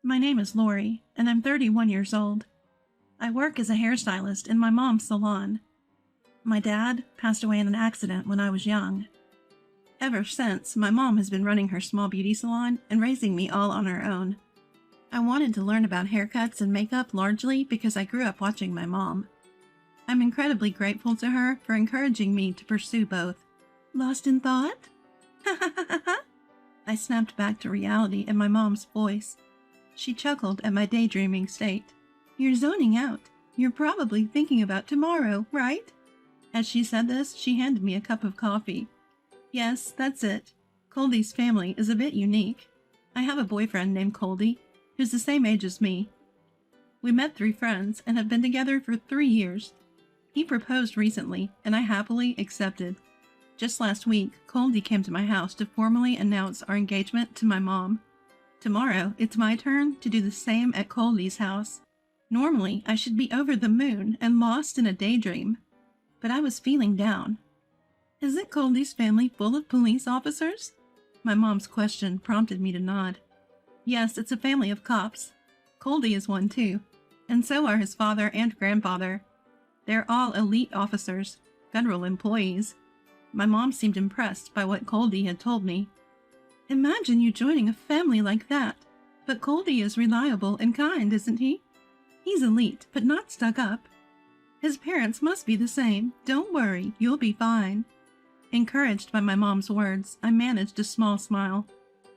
My name is Lori, and I'm 31 years old. I work as a hairstylist in my mom's salon. My dad passed away in an accident when I was young. Ever since, my mom has been running her small beauty salon and raising me all on her own. I wanted to learn about haircuts and makeup largely because I grew up watching my mom. I'm incredibly grateful to her for encouraging me to pursue both. Lost in thought? Ha ha ha ha! I snapped back to reality in my mom's voice. She chuckled at my daydreaming state. You're zoning out. You're probably thinking about tomorrow, right? As she said this, she handed me a cup of coffee. Yes, that's it. Coldy's family is a bit unique. I have a boyfriend named Coldy, who's the same age as me. We met through friends and have been together for 3 years. He proposed recently, and I happily accepted. Just last week, Coldy came to my house to formally announce our engagement to my mom. Tomorrow, it's my turn to do the same at Coldy's house. Normally, I should be over the moon and lost in a daydream, but I was feeling down. Isn't Coldy's family full of police officers? My mom's question prompted me to nod. Yes, it's a family of cops. Coldy is one too, and so are his father and grandfather. They're all elite officers, federal employees. My mom seemed impressed by what Coldy had told me. Imagine you joining a family like that. But Coldy is reliable and kind, isn't he? He's elite, but not stuck up. His parents must be the same. Don't worry, you'll be fine. Encouraged by my mom's words, I managed a small smile.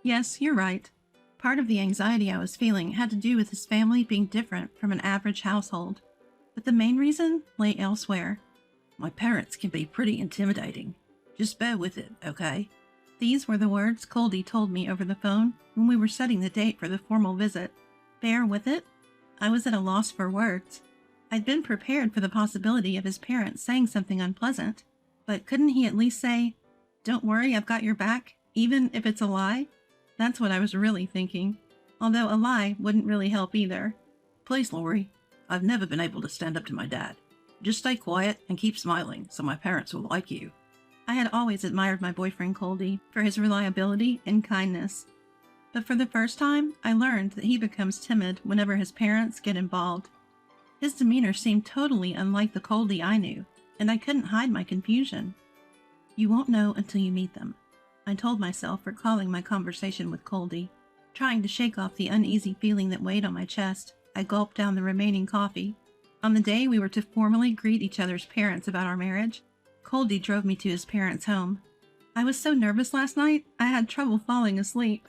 Yes, you're right. Part of the anxiety I was feeling had to do with his family being different from an average household. But the main reason lay elsewhere. My parents can be pretty intimidating. Just bear with it, okay? These were the words Coldy told me over the phone when we were setting the date for the formal visit. Bear with it? I was at a loss for words. I'd been prepared for the possibility of his parents saying something unpleasant, but couldn't he at least say, "Don't worry, I've got your back," even if it's a lie? That's what I was really thinking, although a lie wouldn't really help either. Please, Lori, I've never been able to stand up to my dad. Just stay quiet and keep smiling so my parents will like you. I had always admired my boyfriend Coldy for his reliability and kindness. But for the first time, I learned that he becomes timid whenever his parents get involved. His demeanor seemed totally unlike the Coldy I knew, and I couldn't hide my confusion. You won't know until you meet them, I told myself, recalling my conversation with Coldy. Trying to shake off the uneasy feeling that weighed on my chest, I gulped down the remaining coffee. On the day we were to formally greet each other's parents about our marriage, Coldy drove me to his parents' home. I was so nervous last night, I had trouble falling asleep.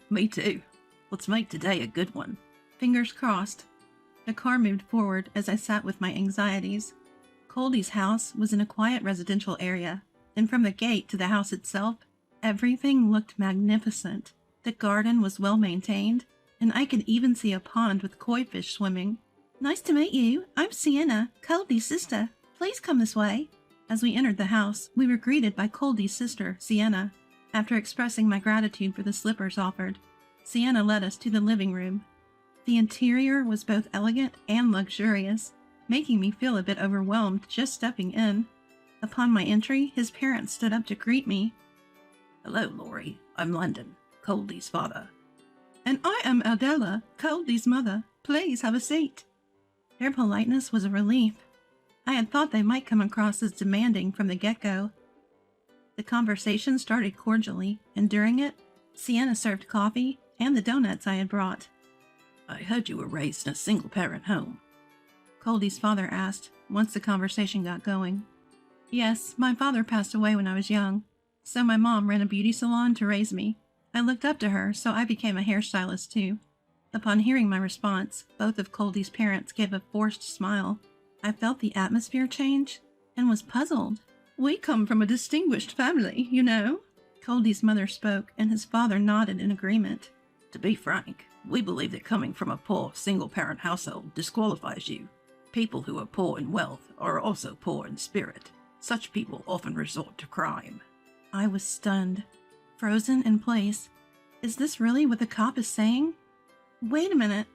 Me too. Let's make today a good one. Fingers crossed. The car moved forward as I sat with my anxieties. Coldy's house was in a quiet residential area, and from the gate to the house itself, everything looked magnificent. The garden was well maintained, and I could even see a pond with koi fish swimming. Nice to meet you. I'm Sienna, Coldy's sister. Please come this way. As we entered the house, we were greeted by Coldy's sister, Sienna. After expressing my gratitude for the slippers offered, Sienna led us to the living room. The interior was both elegant and luxurious, making me feel a bit overwhelmed just stepping in. Upon my entry, his parents stood up to greet me. Hello, Lori. I'm London, Coldy's father. And I am Adela, Coldy's mother. Please have a seat. Their politeness was a relief. I had thought they might come across as demanding from the get-go. The conversation started cordially, and during it, Sienna served coffee and the donuts I had brought. I heard you were raised in a single-parent home. Coldy's father asked, once the conversation got going. Yes, my father passed away when I was young, so my mom ran a beauty salon to raise me. I looked up to her, so I became a hairstylist too. Upon hearing my response, both of Coldy's parents gave a forced smile. I felt the atmosphere change and was puzzled. We come from a distinguished family, you know. Coldy's mother spoke, and his father nodded in agreement. To be frank, we believe that coming from a poor, single-parent household disqualifies you. People who are poor in wealth are also poor in spirit. Such people often resort to crime. I was stunned, frozen in place. Is this really what the cop is saying? Wait a minute.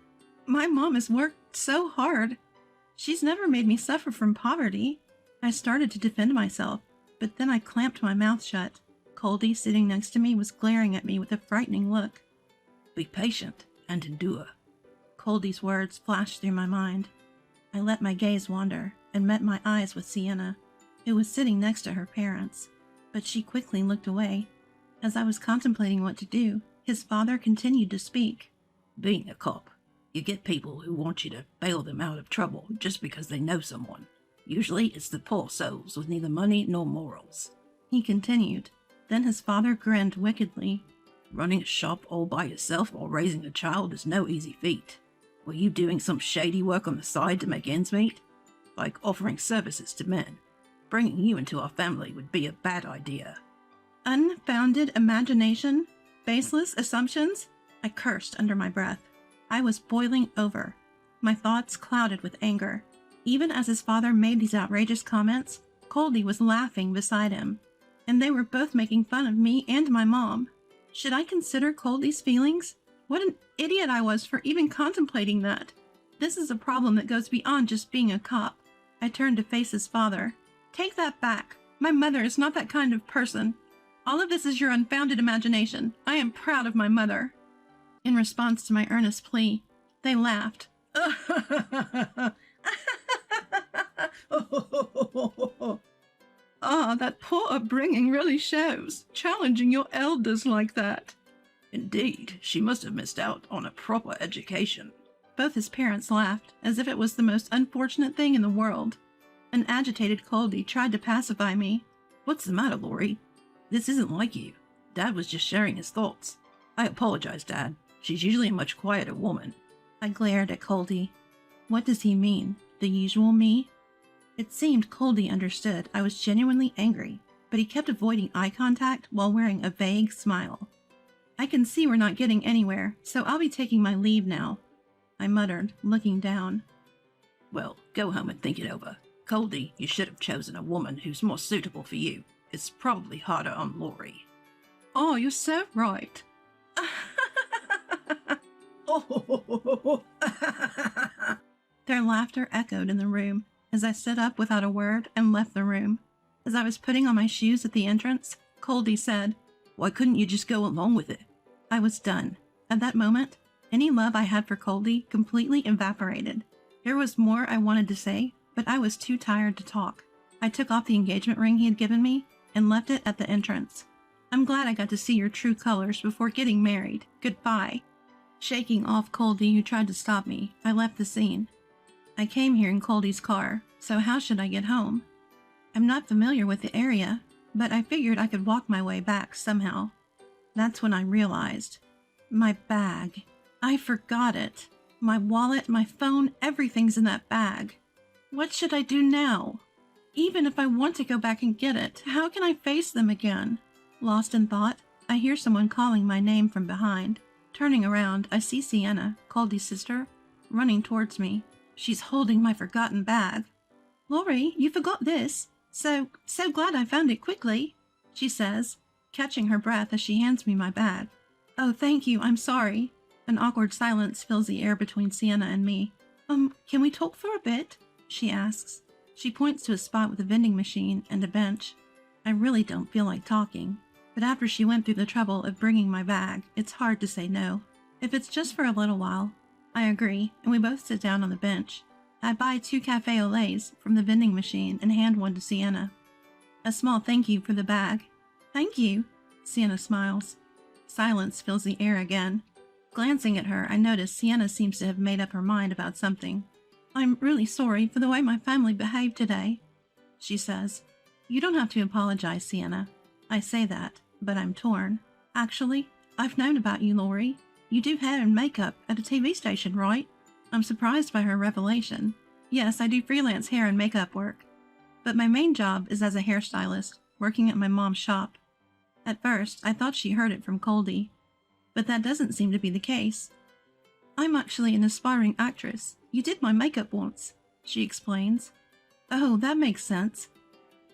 My mom has worked so hard. She's never made me suffer from poverty. I started to defend myself, but then I clamped my mouth shut. Coldy, sitting next to me, was glaring at me with a frightening look. Be patient. and endure. Coldy's words flashed through my mind. I let my gaze wander and met my eyes with Sienna, who was sitting next to her parents, but she quickly looked away. As I was contemplating what to do, his father continued to speak. Being a cop, you get people who want you to bail them out of trouble just because they know someone. Usually it's the poor souls with neither money nor morals. He continued. Then his father grinned wickedly. Running a shop all by yourself while raising a child is no easy feat. Were you doing some shady work on the side to make ends meet? Like offering services to men? Bringing you into our family would be a bad idea. Unfounded imagination? Baseless assumptions? I cursed under my breath. I was boiling over. My thoughts clouded with anger. Even as his father made these outrageous comments, Coldy was laughing beside him, and they were both making fun of me and my mom. Should I consider Coldy's feelings? What an idiot I was for even contemplating that. This is a problem that goes beyond just being a cop. I turned to face his father. Take that back. My mother is not that kind of person. All of this is your unfounded imagination. I am proud of my mother. In response to my earnest plea, they laughed. Ah, that poor upbringing really shows, challenging your elders like that. Indeed, she must have missed out on a proper education. Both his parents laughed, as if it was the most unfortunate thing in the world. An agitated Coldy tried to pacify me. What's the matter, Lori? This isn't like you. Dad was just sharing his thoughts. I apologize, Dad. She's usually a much quieter woman. I glared at Coldy. What does he mean? The usual me? It seemed Coldy understood I was genuinely angry, but he kept avoiding eye contact while wearing a vague smile. I can see we're not getting anywhere, so I'll be taking my leave now, I muttered, looking down. Well, go home and think it over. Coldy, you should have chosen a woman who's more suitable for you. It's probably harder on Lori. Oh, you're so right. Their laughter echoed in the room as I stood up without a word and left the room. As I was putting on my shoes at the entrance, Coldy said, Why couldn't you just go along with it? I was done. At that moment, any love I had for Coldy completely evaporated. There was more I wanted to say, but I was too tired to talk. I took off the engagement ring he had given me and left it at the entrance. I'm glad I got to see your true colors before getting married. Goodbye. Shaking off Coldy, who tried to stop me, I left the scene. I came here in Coldy's car, so how should I get home? I'm not familiar with the area, but I figured I could walk my way back somehow. That's when I realized. My bag. I forgot it. My wallet, my phone, everything's in that bag. What should I do now? Even if I want to go back and get it, how can I face them again? Lost in thought, I hear someone calling my name from behind. Turning around, I see Sienna, Coldy's sister, running towards me. She's holding my forgotten bag. Lori, you forgot this. So glad I found it quickly, she says, catching her breath as she hands me my bag. Oh, thank you, I'm sorry. An awkward silence fills the air between Sienna and me. Can we talk for a bit? She asks. She points to a spot with a vending machine and a bench. I really don't feel like talking, but after she went through the trouble of bringing my bag, it's hard to say no. If it's just for a little while, I agree, and we both sit down on the bench. I buy 2 café au laits from the vending machine and hand one to Sienna. A small thank you for the bag. Thank you, Sienna smiles. Silence fills the air again. Glancing at her, I notice Sienna seems to have made up her mind about something. I'm really sorry for the way my family behaved today, she says. You don't have to apologize, Sienna. I say that, but I'm torn. Actually, I've known about you, Lori. You do hair and makeup at a TV station, right? I'm surprised by her revelation. Yes, I do freelance hair and makeup work, but my main job is as a hairstylist, working at my mom's shop. At first, I thought she heard it from Coldy, but that doesn't seem to be the case. I'm actually an aspiring actress. You did my makeup once, she explains. Oh, that makes sense.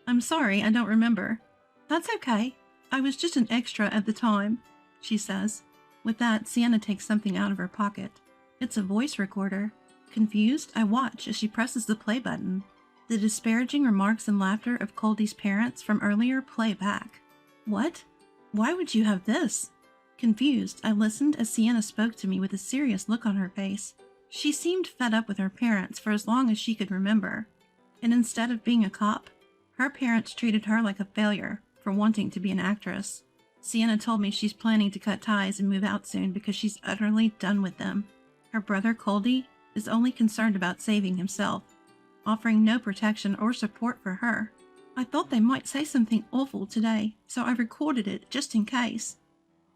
I'm sorry, I don't remember. That's okay. I was just an extra at the time, she says. With that, Sienna takes something out of her pocket. It's a voice recorder. Confused, I watch as she presses the play button. The disparaging remarks and laughter of Coldy's parents from earlier play back. What? Why would you have this? Confused, I listened as Sienna spoke to me with a serious look on her face. She seemed fed up with her parents for as long as she could remember, and instead of being a cop, her parents treated her like a failure for wanting to be an actress. Sienna told me she's planning to cut ties and move out soon because she's utterly done with them. Her brother, Coldy, is only concerned about saving himself, offering no protection or support for her. I thought they might say something awful today, so I recorded it just in case.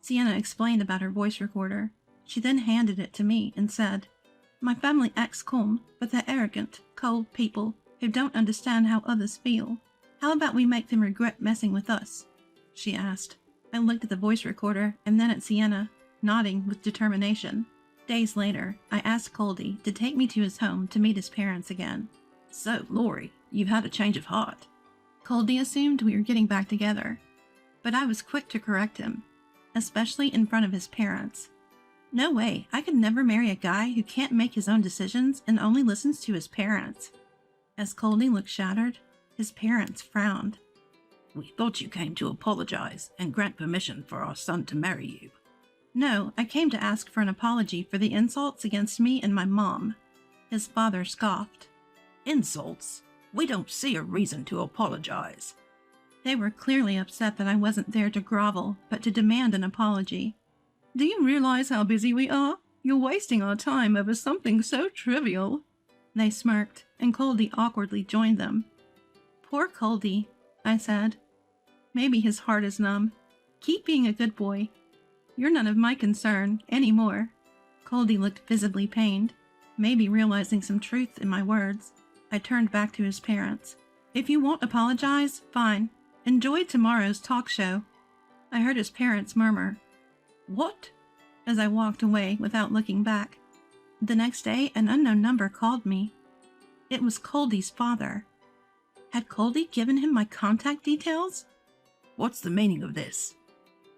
Sienna explained about her voice recorder. She then handed it to me and said, "My family acts calm, but they're arrogant, cold people who don't understand how others feel. How about we make them regret messing with us?" she asked. I looked at the voice recorder and then at Sienna, nodding with determination. Days later, I asked Coldy to take me to his home to meet his parents again. "So, Lori, you've had a change of heart." Coldy assumed we were getting back together, but I was quick to correct him, especially in front of his parents. No way, I could never marry a guy who can't make his own decisions and only listens to his parents. As Coldy looked shattered, his parents frowned. "We thought you came to apologize and grant permission for our son to marry you." "No, I came to ask for an apology for the insults against me and my mom." His father scoffed. "Insults? We don't see a reason to apologize." They were clearly upset that I wasn't there to grovel, but to demand an apology. "Do you realize how busy we are? You're wasting our time over something so trivial." They smirked, and Coldy awkwardly joined them. "Poor Coldy," I said. "Maybe his heart is numb. Keep being a good boy. You're none of my concern anymore." Coldy looked visibly pained, maybe realizing some truth in my words. I turned back to his parents. "If you won't apologize, fine. Enjoy tomorrow's talk show." I heard his parents murmur, "What?" as I walked away without looking back. The next day, an unknown number called me. It was Coldy's father. Had Coldy given him my contact details? "What's the meaning of this?"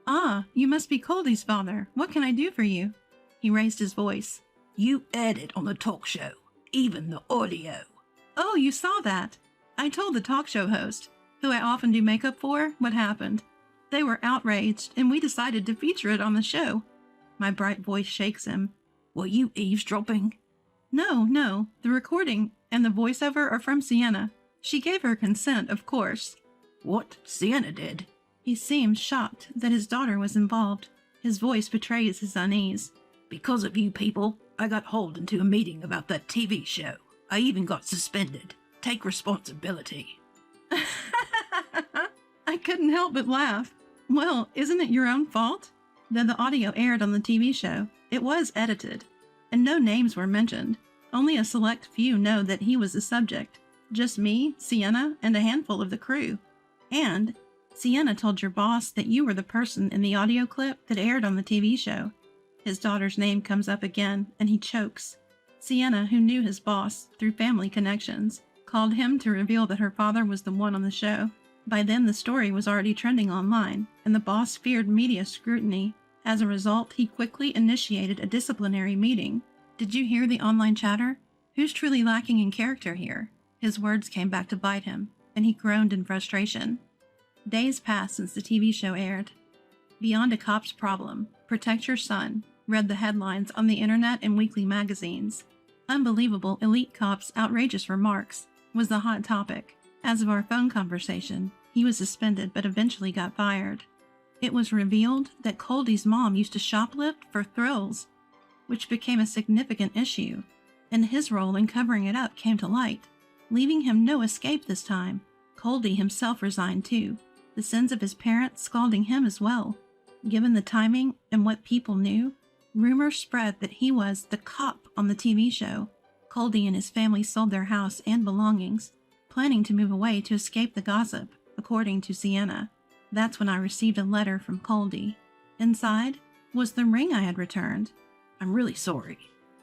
"Ah, you must be Coldy's father. What can I do for you?" He raised his voice. "You aired it on the talk show, even the audio." "Oh, you saw that?" I told the talk show host, who I often do makeup for, what happened. They were outraged, and we decided to feature it on the show. My bright voice shakes him. "Were you eavesdropping?" No. The recording and the voiceover are from Sienna. She gave her consent, of course." "What? Sienna did?" He seemed shocked that his daughter was involved. His voice betrays his unease. "Because of you people, I got hauled into a meeting about that TV show. I even got suspended. Take responsibility." I couldn't help but laugh. Well, isn't it your own fault? Though the audio aired on the TV show, it was edited, and no names were mentioned. Only a select few know that he was the subject. Just me, Sienna, and a handful of the crew. And Sienna told your boss that you were the person in the audio clip that aired on the TV show. His daughter's name comes up again, and he chokes. Sienna, who knew his boss through family connections, called him to reveal that her father was the one on the show. By then, the story was already trending online, and the boss feared media scrutiny. As a result, he quickly initiated a disciplinary meeting. Did you hear the online chatter? Who's truly lacking in character here? His words came back to bite him, and he groaned in frustration. Days passed since the TV show aired. Beyond a Cop's Problem, Protect Your Son, read the headlines on the internet and weekly magazines. Unbelievable elite cop's outrageous remarks was the hot topic. As of our phone conversation, he was suspended but eventually got fired. It was revealed that Coldy's mom used to shoplift for thrills, which became a significant issue, and his role in covering it up came to light, leaving him no escape this time. Coldy himself resigned too, the sins of his parents scalding him as well. Given the timing and what people knew, rumors spread that he was the cop on the TV show. Coldy and his family sold their house and belongings, planning to move away to escape the gossip, according to Sienna. That's when I received a letter from Coldy. Inside was the ring I had returned. "I'm really sorry.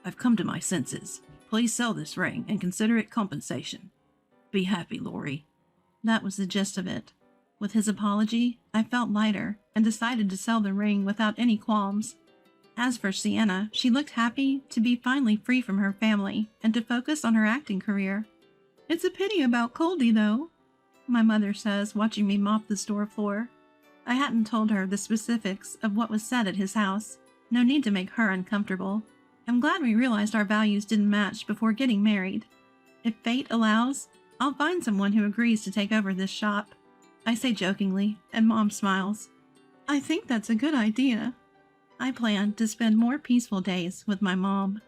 I've come to my senses. Please sell this ring and consider it compensation. Be happy, Lori." That was the gist of it. With his apology, I felt lighter and decided to sell the ring without any qualms. As for Sienna, she looked happy to be finally free from her family and to focus on her acting career. "It's a pity about Coldy, though," my mother says, watching me mop the store floor. I hadn't told her the specifics of what was said at his house. No need to make her uncomfortable. I'm glad we realized our values didn't match before getting married. If fate allows, I'll find someone who agrees to take over this shop. I say jokingly, and Mom smiles. I think that's a good idea. I plan to spend more peaceful days with my mom.